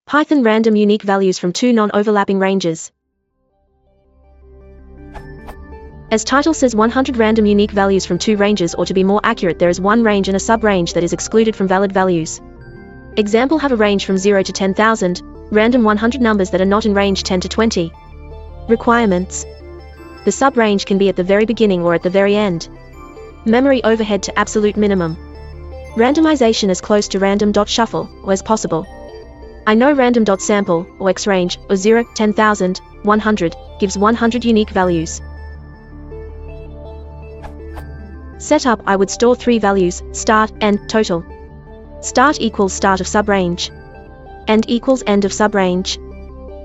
Python random unique values from two non-overlapping ranges. As title says, 100 random unique values from two ranges, or to be more accurate, there is one range and a sub-range that is excluded from valid values. Example: have a range from 0 to 10,000, random 100 numbers that are not in range 10 to 20. Requirements: the sub-range can be at the very beginning or at the very end. Memory overhead to absolute minimum. Randomization as close to random.shuffle or as possible. I know random.sample, or xrange, or 0, 10,000, 100, gives 100 unique values. Setup: I would store three values, start, end, total. Start equals start of subrange. End equals end of subrange.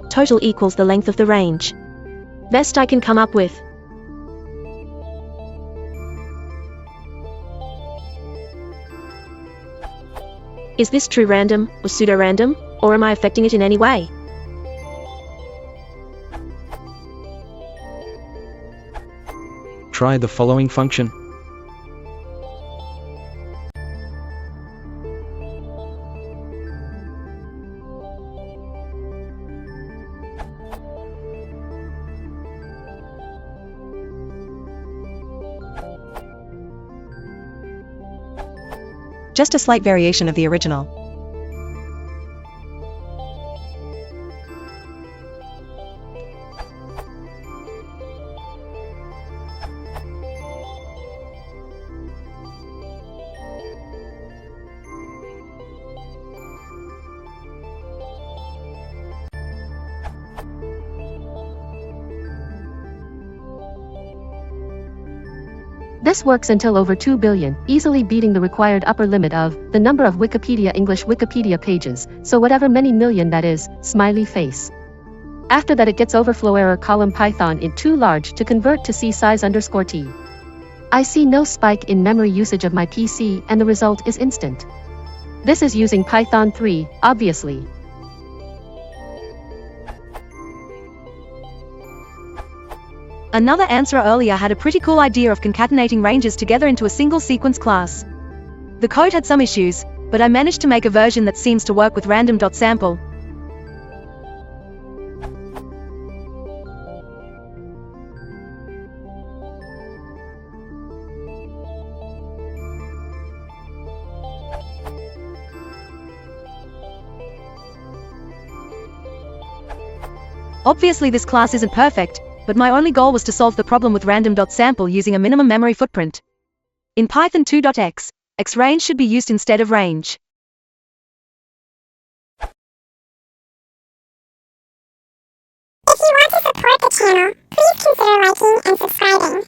Total equals the length of the range. Best I can come up with. Is this true random, or pseudo-random, or am I affecting it in any way? Try the following function. Just a slight variation of the original. This works until over 2 billion, easily beating the required upper limit of the number of Wikipedia English Wikipedia pages, so whatever many million that is, smiley face. After that it gets overflow error column Python in too large to convert to C size _t. I see no spike in memory usage of my PC and the result is instant. This is using Python 3, obviously. Another answerer earlier had a pretty cool idea of concatenating ranges together into a single sequence class. The code had some issues, but I managed to make a version that seems to work with random.sample. Obviously this class isn't perfect, but my only goal was to solve the problem with random.sample using a minimum memory footprint. In Python 2.x, xrange should be used instead of range. If you want to support the channel, please consider liking and subscribing.